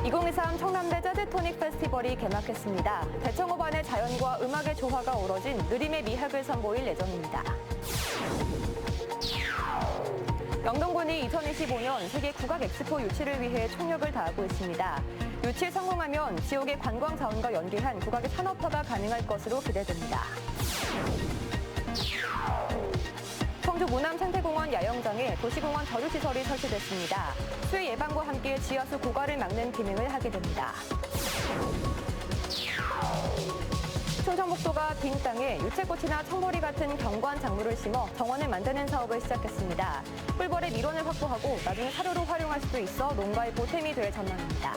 2023 청남대 재즈토닉 페스티벌이 개막했습니다. 대청호반의 자연과 음악의 조화가 어우러진 느림의 미학을 선보일 예정입니다. 영동군이 2025년 세계 국악 엑스포 유치를 위해 총력을 다하고 있습니다. 유치에 성공하면 지역의 관광 자원과 연계한 국악의 산업화가 가능할 것으로 기대됩니다. 청주 무남 생태공원 야영장에 도시공원 저류시설이 설치됐습니다. 수해 예방과 함께 지하수 고갈을 막는 기능을 하게 됩니다. 충청북도가 빈 땅에 유채꽃이나 청보리 같은 경관 작물을 심어 정원을 만드는 사업을 시작했습니다. 꿀벌의 밀원을 확보하고 나중에 사료로 활용할 수도 있어 농가의 보탬이 될 전망입니다.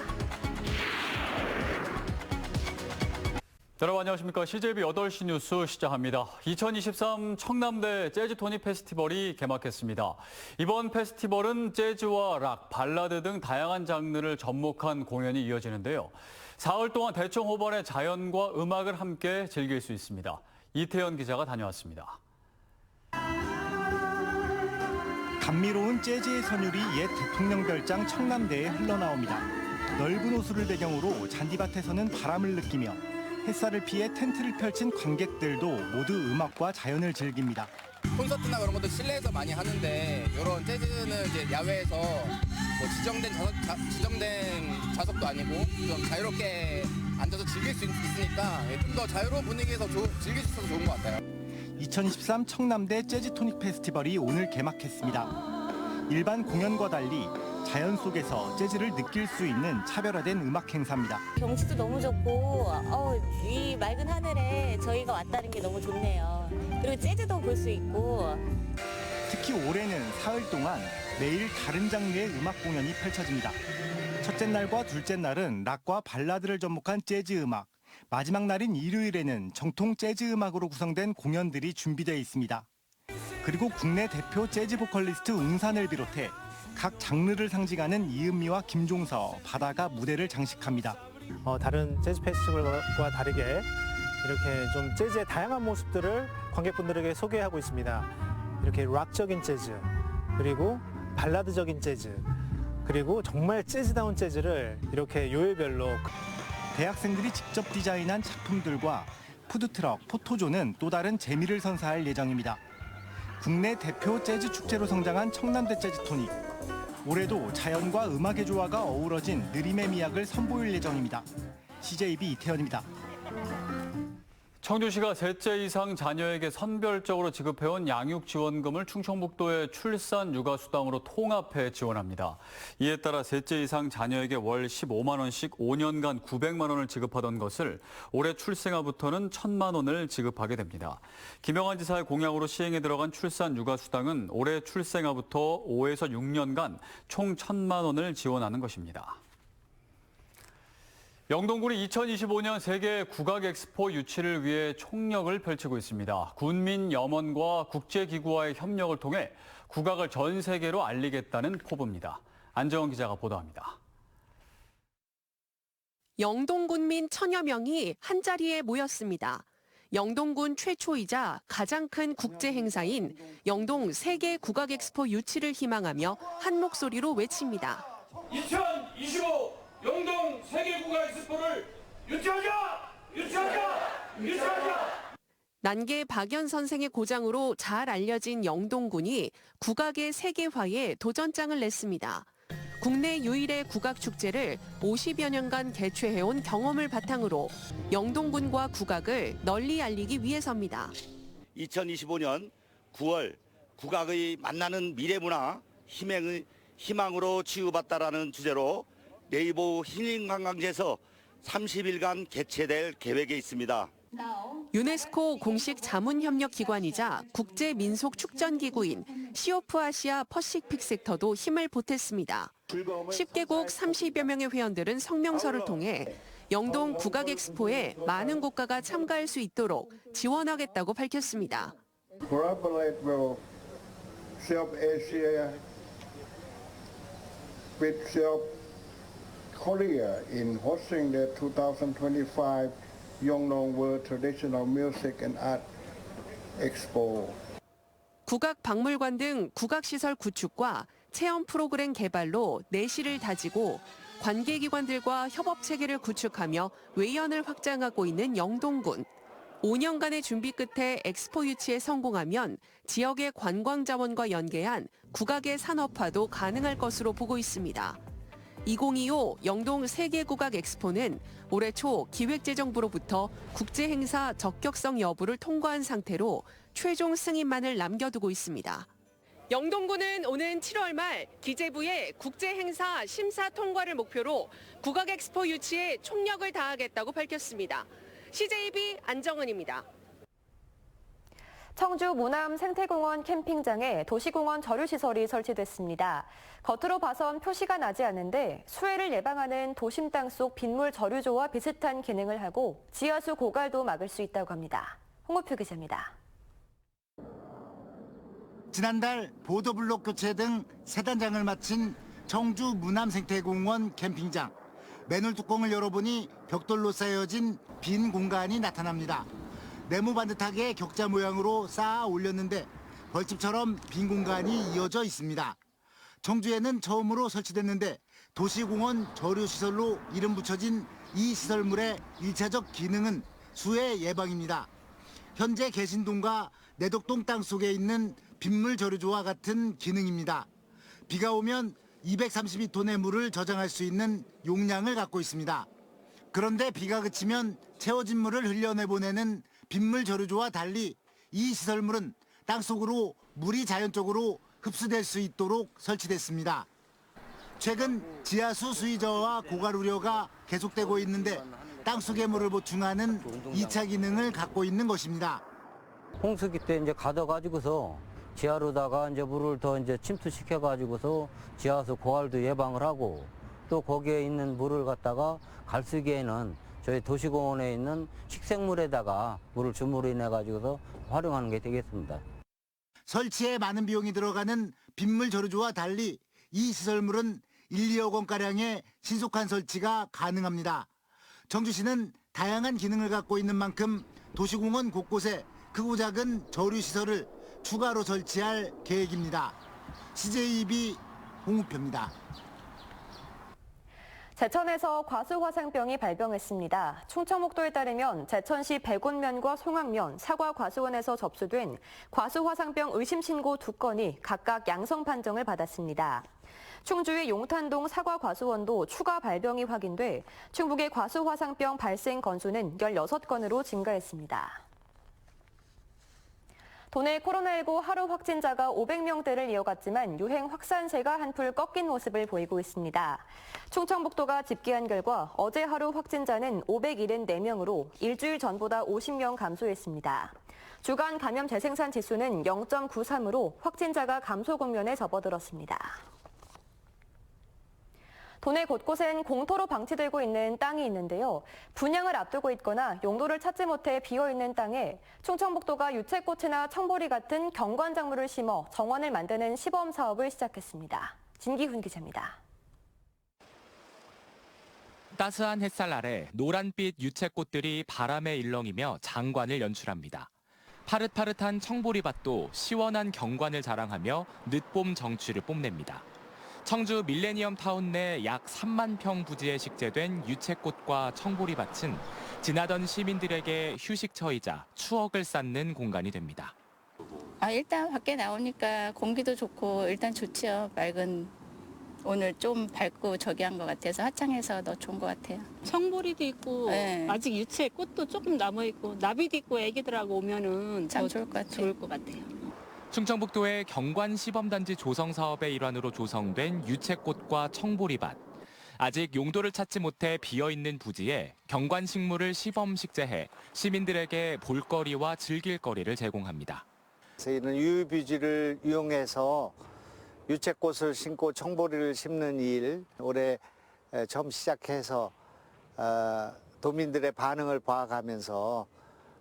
여러분 안녕하십니까. CJB 8시 뉴스 시작합니다. 2023 청남대 재즈토닉 페스티벌이 개막했습니다. 이번 페스티벌은 재즈와 락, 발라드 등 다양한 장르를 접목한 공연이 이어지는데요. 사흘 동안 대청호반의 자연과 음악을 함께 즐길 수 있습니다. 이태현 기자가 다녀왔습니다. 감미로운 재즈의 선율이 옛 대통령 별장 청남대에 흘러나옵니다. 넓은 호수를 배경으로 잔디밭에서는 바람을 느끼며 햇살을 피해 텐트를 펼친 관객들도 모두 음악과 자연을 즐깁니다. 콘서트나 그런 것도 실내에서 많이 하는데 이런 재즈는 이제 야외에서 뭐 지정된 좌석도 아니고 좀 자유롭게 앉아서 즐길 수 있으니까 좀 더 자유로운 분위기에서 즐길 수 있어서 좋은 것 같아요. 2023 청남대 재즈토닉 페스티벌이 오늘 개막했습니다. 일반 공연과 달리 자연 속에서 재즈를 느낄 수 있는 차별화된 음악 행사입니다. 경치도 너무 좋고 이 맑은 하늘에 저희가 왔다는 게 너무 좋네요. 그리고 재즈도 볼 수 있고. 특히 올해는 사흘 동안 매일 다른 장르의 음악 공연이 펼쳐집니다. 첫째 날과 둘째 날은 락과 발라드를 접목한 재즈 음악, 마지막 날인 일요일에는 정통 재즈 음악으로 구성된 공연들이 준비되어 있습니다. 그리고 국내 대표 재즈 보컬리스트 웅산을 비롯해 각 장르를 상징하는 이은미와 김종서, 바다가 무대를 장식합니다. 다른 재즈 페스티벌과 다르게 이렇게 좀 재즈의 다양한 모습들을 관객분들에게 소개하고 있습니다. 이렇게 락적인 재즈, 그리고 발라드적인 재즈, 그리고 정말 재즈다운 재즈를 이렇게 요일별로. 대학생들이 직접 디자인한 작품들과 푸드트럭, 포토존은 또 다른 재미를 선사할 예정입니다. 국내 대표 재즈 축제로 성장한 청남대 재즈토닉. 올해도 자연과 음악의 조화가 어우러진 느림의 미학을 선보일 예정입니다. CJB 이태현입니다. 청주시가 셋째 이상 자녀에게 선별적으로 지급해온 양육지원금을 충청북도의 출산 육아수당으로 통합해 지원합니다. 이에 따라 셋째 이상 자녀에게 월 15만 원씩 5년간 900만 원을 지급하던 것을 올해 출생아부터는 1,000만 원을 지급하게 됩니다. 김영환 지사의 공약으로 시행에 들어간 출산 육아수당은 올해 출생아부터 5에서 6년간 총 1,000만 원을 지원하는 것입니다. 영동군이 2025년 세계 국악 엑스포 유치를 위해 총력을 펼치고 있습니다. 군민 염원과 국제기구와의 협력을 통해 국악을 전 세계로 알리겠다는 포부입니다. 안정원 기자가 보도합니다. 영동군민 1,000여 명이 한자리에 모였습니다. 영동군 최초이자 가장 큰 국제 행사인 영동 세계 국악 엑스포 유치를 희망하며 한 목소리로 외칩니다. 2025 영동 세계국악 엑스포를 유치하자! 유치하자! 유치하자! 난계 박연 선생의 고장으로 잘 알려진 영동군이 국악의 세계화에 도전장을 냈습니다. 국내 유일의 국악 축제를 50여 년간 개최해온 경험을 바탕으로 영동군과 국악을 널리 알리기 위해서입니다. 2025년 9월 국악의 만나는 미래문화 희망으로 치유받다라는 주제로 네이버 힐링관광지에서 30일간 개최될 계획에 있습니다. 유네스코 공식 자문협력기관이자 국제민속축전기구인 시오프아시아 퍼시픽 섹터도 힘을 보탰습니다. 10개국 30여 명의 회원들은 성명서를 통해 영동 국악 엑스포에 많은 국가가 참가할 수 있도록 지원하겠다고 밝혔습니다. Collaborate with South Asia, with South Korea in hosting the 2025 Yeongdong World Traditional Music and Art Expo. 국악박물관 등 국악시설 구축과 체험 프로그램 개발로 내실을 다지고 관계기관들과 협업 체계를 구축하며 외연을 확장하고 있는 영동군. 5년간의 준비 끝에 엑스포 유치에 성공하면 지역의 관광 자원과 연계한 국악의 산업화도 가능할 것으로 보고 있습니다. 2025 영동 세계국악 엑스포는 올해 초 기획재정부로부터 국제행사 적격성 여부를 통과한 상태로 최종 승인만을 남겨두고 있습니다. 영동군은 오는 7월 말 기재부의 국제행사 심사 통과를 목표로 국악 엑스포 유치에 총력을 다하겠다고 밝혔습니다. CJB 안정은입니다. 청주 모남 생태공원 캠핑장에 도시공원 저류시설이 설치됐습니다. 겉으로 봐선 표시가 나지 않는데 수해를 예방하는 도심 땅속 빗물 저류조와 비슷한 기능을 하고 지하수 고갈도 막을 수 있다고 합니다. 홍우표 기자입니다. 지난달 보도블록 교체 등 세 단장을 마친 청주 무남생태공원 캠핑장. 맨홀 뚜껑을 열어보니 벽돌로 쌓여진 빈 공간이 나타납니다. 네모 반듯하게 격자 모양으로 쌓아 올렸는데 벌집처럼 빈 공간이 이어져 있습니다. 청주에는 처음으로 설치됐는데 도시공원 저류시설로 이름 붙여진 이 시설물의 1차적 기능은 수해 예방입니다. 현재 개신동과 내덕동 땅속에 있는 빗물 저류조와 같은 기능입니다. 비가 오면 232톤의 물을 저장할 수 있는 용량을 갖고 있습니다. 그런데 비가 그치면 채워진 물을 흘려내보내는 빗물 저류조와 달리 이 시설물은 땅속으로 물이 자연적으로 흡수될 수 있도록 설치됐습니다. 최근 지하수 수위 저하와 고갈 우려가 계속되고 있는데 땅속의 물을 보충하는 2차 기능을 갖고 있는 것입니다. 홍수기 때 이제 가둬가지고서 지하로다가 이제 물을 더 이제 침투시켜가지고서 지하수 고갈도 예방을 하고 또 거기에 있는 물을 갖다가 갈수기에는 저희 도시공원에 있는 식생물에다가 물을 주물러 내가지고서 활용하는 게 되겠습니다. 설치에 많은 비용이 들어가는 빗물 저류조와 달리 이 시설물은 1, 2억 원가량의 신속한 설치가 가능합니다. 청주시는 다양한 기능을 갖고 있는 만큼 도시공원 곳곳에 크고 작은 저류시설을 추가로 설치할 계획입니다. CJB 홍우표입니다. 제천에서 과수화상병이 발병했습니다. 충청북도에 따르면 제천시 백운면과 송악면, 사과과수원에서 접수된 과수화상병 의심 신고 2건이 각각 양성 판정을 받았습니다. 충주의 용탄동 사과과수원도 추가 발병이 확인돼 충북의 과수화상병 발생 건수는 16건으로 증가했습니다. 도내 코로나19 하루 확진자가 500명대를 이어갔지만 유행 확산세가 한풀 꺾인 모습을 보이고 있습니다. 충청북도가 집계한 결과 어제 하루 확진자는 574명으로 일주일 전보다 50명 감소했습니다. 주간 감염 재생산 지수는 0.93으로 확진자가 감소 국면에 접어들었습니다. 도내 곳곳엔 공터로 방치되고 있는 땅이 있는데요. 분양을 앞두고 있거나 용도를 찾지 못해 비어있는 땅에 충청북도가 유채꽃이나 청보리 같은 경관작물을 심어 정원을 만드는 시범 사업을 시작했습니다. 진기훈 기자입니다. 따스한 햇살 아래 노란빛 유채꽃들이 바람에 일렁이며 장관을 연출합니다. 파릇파릇한 청보리밭도 시원한 경관을 자랑하며 늦봄 정취를 뽐냅니다. 청주 밀레니엄 타운 내 약 3만 평 부지에 식재된 유채꽃과 청보리밭은 지나던 시민들에게 휴식처이자 추억을 쌓는 공간이 됩니다. 일단 밖에 나오니까 공기도 좋고 일단 좋죠. 맑은 오늘 좀 밝고 저기 한 것 같아서 화창해서 더 좋은 것 같아요. 청보리도 있고 네. 아직 유채 꽃도 조금 남아있고 나비도 있고 애기들하고 오면은 참 좋을 것 같아요. 좋을 것 같아요. 충청북도의 경관 시범단지 조성 사업의 일환으로 조성된 유채꽃과 청보리밭. 아직 용도를 찾지 못해 비어있는 부지에 경관 식물을 시범 식재해 시민들에게 볼거리와 즐길거리를 제공합니다. 저희는 유유비지를 이용해서 유채꽃을 심고 청보리를 심는 일 올해 처음 시작해서 도민들의 반응을 봐가면서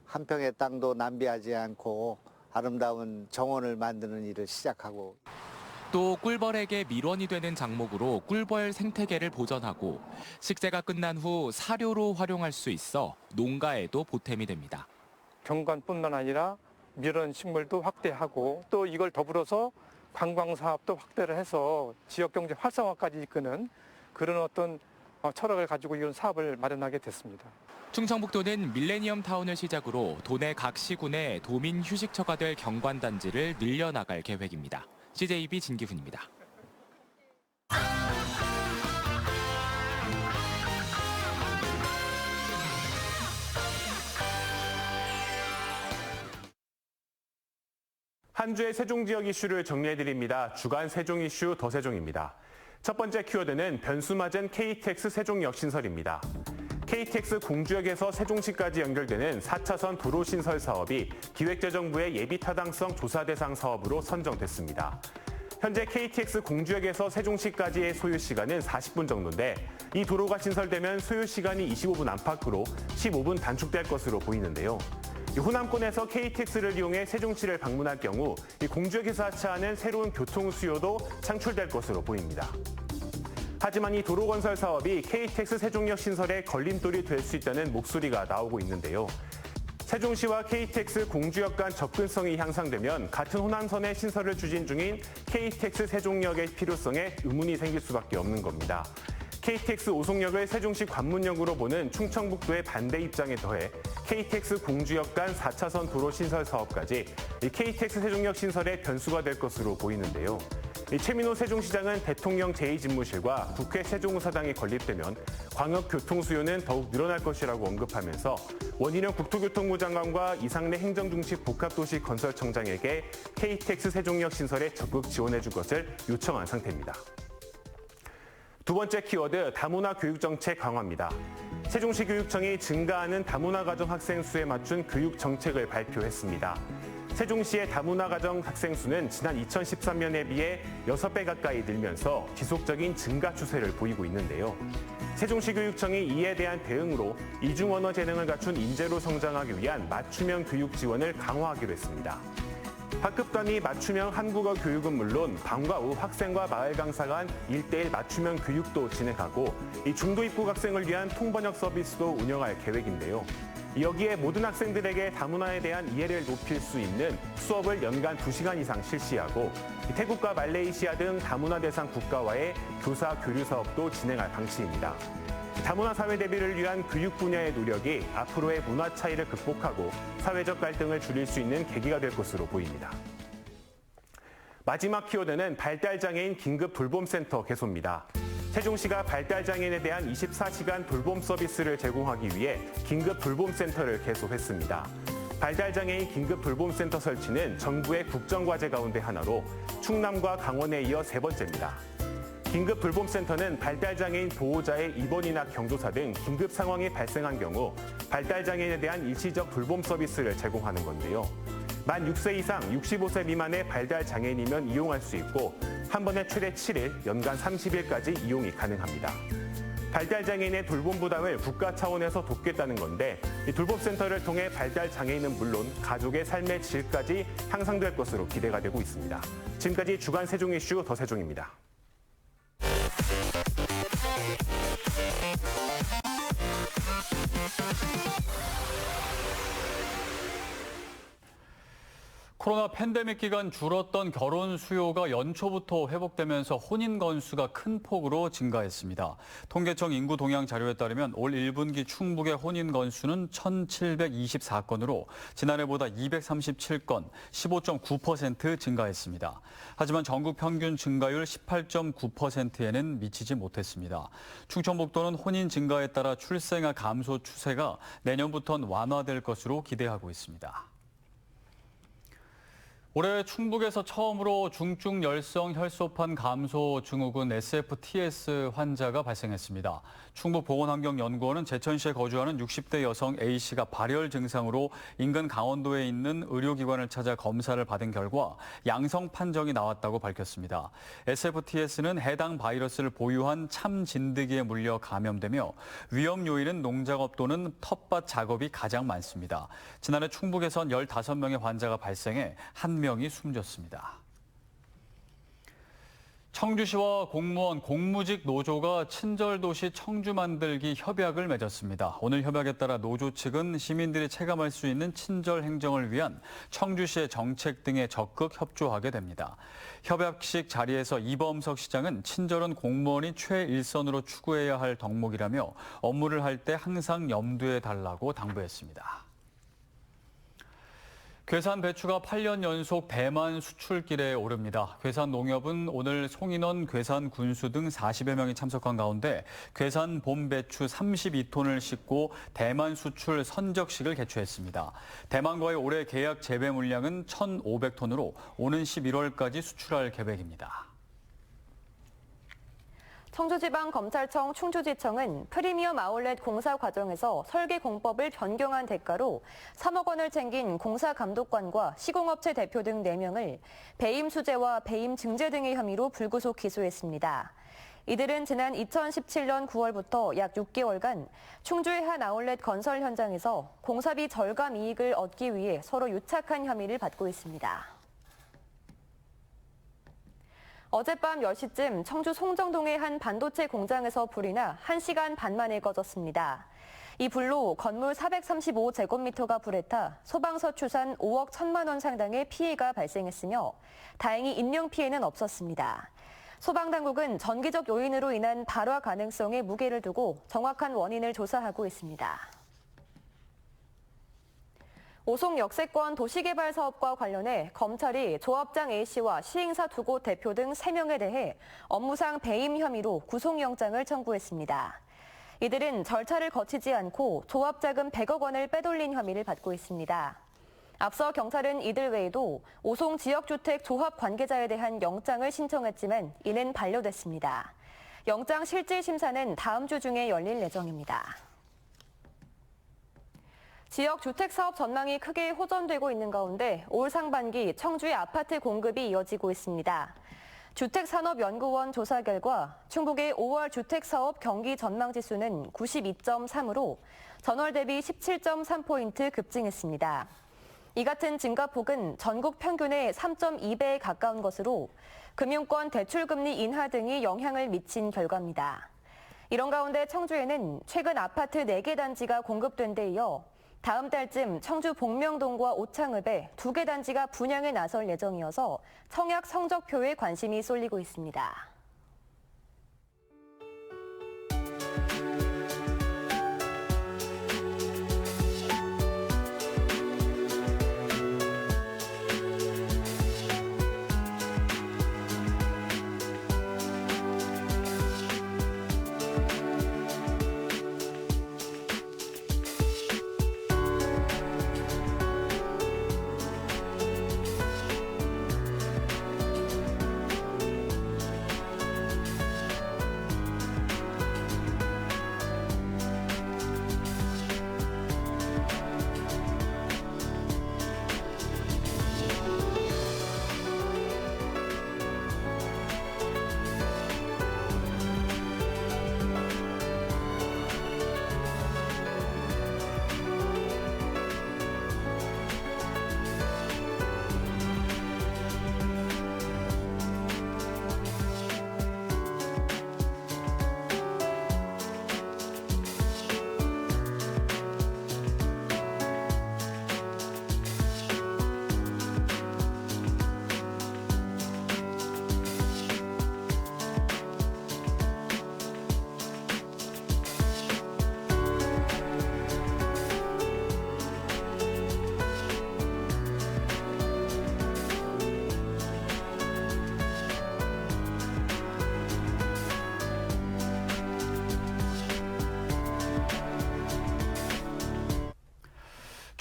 한 평의 땅도 낭비하지 않고 아름다운 정원을 만드는 일을 시작하고 또 꿀벌에게 밀원이 되는 작목으로 꿀벌 생태계를 보전하고 식재가 끝난 후 사료로 활용할 수 있어 농가에도 보탬이 됩니다. 경관뿐만 아니라 밀원 식물도 확대하고 또 이걸 더불어서 관광 사업도 확대를 해서 지역 경제 활성화까지 이끄는 그런 어떤 철학을 가지고 이런 사업을 마련하게 됐습니다. 충청북도는 밀레니엄 타운을 시작으로 도내 각 시군의 도민 휴식처가 될 경관단지를 늘려나갈 계획입니다. CJB 진기훈입니다. 한 주의 세종 지역 이슈를 정리해드립니다. 주간 세종 이슈 더 세종입니다. 첫 번째 키워드는 변수 맞은 KTX 세종역 신설입니다. KTX 공주역에서 세종시까지 연결되는 4차선 도로 신설 사업이 기획재정부의 예비 타당성 조사 대상 사업으로 선정됐습니다. 현재 KTX 공주역에서 세종시까지의 소요 시간은 40분 정도인데 이 도로가 신설되면 소요 시간이 25분 안팎으로 15분 단축될 것으로 보이는데요. 호남권에서 KTX를 이용해 세종시를 방문할 경우 공주역에서 하차하는 새로운 교통 수요도 창출될 것으로 보입니다. 하지만 이 도로 건설 사업이 KTX 세종역 신설에 걸림돌이 될 수 있다는 목소리가 나오고 있는데요. 세종시와 KTX 공주역 간 접근성이 향상되면 같은 호남선의 신설을 추진 중인 KTX 세종역의 필요성에 의문이 생길 수밖에 없는 겁니다. KTX 오송역을 세종시 관문역으로 보는 충청북도의 반대 입장에 더해 KTX 공주역 간 4차선 도로 신설 사업까지 KTX 세종역 신설의 변수가 될 것으로 보이는데요. 최민호 세종시장은 대통령 제2집무실과 국회 세종의사당이 건립되면 광역교통 수요는 더욱 늘어날 것이라고 언급하면서 원희룡 국토교통부 장관과 이상래 행정중심 복합도시 건설청장에게 KTX 세종역 신설에 적극 지원해줄 것을 요청한 상태입니다. 두 번째 키워드, 다문화 교육정책 강화입니다. 세종시 교육청이 증가하는 다문화 가정 학생 수에 맞춘 교육 정책을 발표했습니다. 세종시의 다문화 가정 학생 수는 지난 2013년에 비해 6배 가까이 늘면서 지속적인 증가 추세를 보이고 있는데요. 세종시 교육청이 이에 대한 대응으로 이중 언어 재능을 갖춘 인재로 성장하기 위한 맞춤형 교육 지원을 강화하기로 했습니다. 학급 단위 맞춤형 한국어 교육은 물론 방과 후 학생과 마을 강사 간 1:1 맞춤형 교육도 진행하고 이 중도 입국 학생을 위한 통번역 서비스도 운영할 계획인데요. 여기에 모든 학생들에게 다문화에 대한 이해를 높일 수 있는 수업을 연간 2시간 이상 실시하고 태국과 말레이시아 등 다문화 대상 국가와의 교사 교류 사업도 진행할 방침입니다. 다문화 사회 대비를 위한 교육 분야의 노력이 앞으로의 문화 차이를 극복하고 사회적 갈등을 줄일 수 있는 계기가 될 것으로 보입니다. 마지막 키워드는 발달장애인 긴급 돌봄센터 개소입니다. 세종시가 발달장애인에 대한 24시간 돌봄 서비스를 제공하기 위해 긴급 돌봄센터를 개소했습니다. 발달장애인 긴급 돌봄센터 설치는 정부의 국정과제 가운데 하나로 충남과 강원에 이어 세 번째입니다. 긴급 돌봄센터는 발달장애인 보호자의 입원이나 경조사 등 긴급 상황이 발생한 경우 발달장애인에 대한 일시적 돌봄 서비스를 제공하는 건데요. 만 6세 이상 65세 미만의 발달장애인이면 이용할 수 있고 한 번에 최대 7일, 연간 30일까지 이용이 가능합니다. 발달장애인의 돌봄 부담을 국가 차원에서 돕겠다는 건데 이 돌봄센터를 통해 발달장애인은 물론 가족의 삶의 질까지 향상될 것으로 기대가 되고 있습니다. 지금까지 주간 세종 이슈 더 세종입니다. 코로나 팬데믹 기간 줄었던 결혼 수요가 연초부터 회복되면서 혼인 건수가 큰 폭으로 증가했습니다. 통계청 인구 동향 자료에 따르면 올 1분기 충북의 혼인 건수는 1,724건으로 지난해보다 237건, 15.9% 증가했습니다. 하지만 전국 평균 증가율 18.9%에는 미치지 못했습니다. 충청북도는 혼인 증가에 따라 출생아 감소 추세가 내년부터는 완화될 것으로 기대하고 있습니다. 올해 충북에서 처음으로 중증 열성 혈소판 감소 증후군 SFTS 환자가 발생했습니다. 충북보건환경연구원은 제천시에 거주하는 60대 여성 A씨가 발열 증상으로 인근 강원도에 있는 의료기관을 찾아 검사를 받은 결과 양성 판정이 나왔다고 밝혔습니다. SFTS는 해당 바이러스를 보유한 참 진드기에 물려 감염되며 위험 요인은 농작업 또는 텃밭 작업이 가장 많습니다. 지난해 충북에선 15명의 환자가 발생해 1명이 숨졌습니다. 청주시와 공무원, 공무직 노조가 친절도시 청주 만들기 협약을 맺었습니다. 오늘 협약에 따라 노조 측은 시민들이 체감할 수 있는 친절 행정을 위한 청주시의 정책 등에 적극 협조하게 됩니다. 협약식 자리에서 이범석 시장은 친절은 공무원이 최일선으로 추구해야 할 덕목이라며 업무를 할 때 항상 염두에 달라고 당부했습니다. 괴산 배추가 8년 연속 대만 수출길에 오릅니다. 괴산농협은 오늘 송인원 괴산 군수 등 40여 명이 참석한 가운데 괴산 봄 배추 32톤을 싣고 대만 수출 선적식을 개최했습니다. 대만과의 올해 계약 재배 물량은 1,500톤으로 오는 11월까지 수출할 계획입니다. 청주지방검찰청 충주지청은 프리미엄 아울렛 공사 과정에서 설계 공법을 변경한 대가로 3억 원을 챙긴 공사감독관과 시공업체 대표 등 4명을 배임 수재와 배임 증제 등의 혐의로 불구속 기소했습니다. 이들은 지난 2017년 9월부터 약 6개월간 충주의 한 아울렛 건설 현장에서 공사비 절감 이익을 얻기 위해 서로 유착한 혐의를 받고 있습니다. 어젯밤 10시쯤 청주 송정동의 한 반도체 공장에서 불이 나 1시간 반 만에 꺼졌습니다. 이 불로 건물 435제곱미터가 불에 타 소방서 추산 5억 1천만 원 상당의 피해가 발생했으며 다행히 인명피해는 없었습니다. 소방당국은 전기적 요인으로 인한 발화 가능성에 무게를 두고 정확한 원인을 조사하고 있습니다. 오송 역세권 도시개발 사업과 관련해 검찰이 조합장 A씨와 시행사 2곳 대표 등 3명에 대해 업무상 배임 혐의로 구속영장을 청구했습니다. 이들은 절차를 거치지 않고 조합자금 100억 원을 빼돌린 혐의를 받고 있습니다. 앞서 경찰은 이들 외에도 오송 지역주택 조합 관계자에 대한 영장을 신청했지만 이는 반려됐습니다. 영장 실질 심사는 다음 주 중에 열릴 예정입니다. 지역 주택 사업 전망이 크게 호전되고 있는 가운데 올 상반기 청주의 아파트 공급이 이어지고 있습니다. 주택산업연구원 조사 결과 충북의 5월 주택사업 경기 전망지수는 92.3으로 전월 대비 17.3포인트 급증했습니다. 이 같은 증가폭은 전국 평균의 3.2배에 가까운 것으로 금융권 대출금리 인하 등이 영향을 미친 결과입니다. 이런 가운데 청주에는 최근 아파트 4개 단지가 공급된 데 이어 다음 달쯤 청주 복명동과 오창읍에 2개 단지가 분양에 나설 예정이어서 청약 성적표에 관심이 쏠리고 있습니다.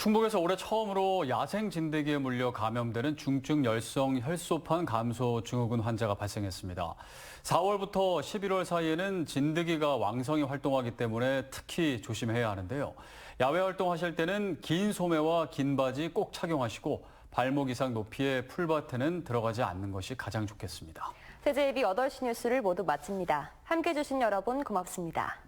충북에서 올해 처음으로 야생 진드기에 물려 감염되는 중증 열성 혈소판 감소 증후군 환자가 발생했습니다. 4월부터 11월 사이에는 진드기가 왕성히 활동하기 때문에 특히 조심해야 하는데요. 야외 활동하실 때는 긴 소매와 긴 바지 꼭 착용하시고 발목 이상 높이의 풀밭에는 들어가지 않는 것이 가장 좋겠습니다. CJB 8시 뉴스를 모두 마칩니다. 함께해 주신 여러분 고맙습니다.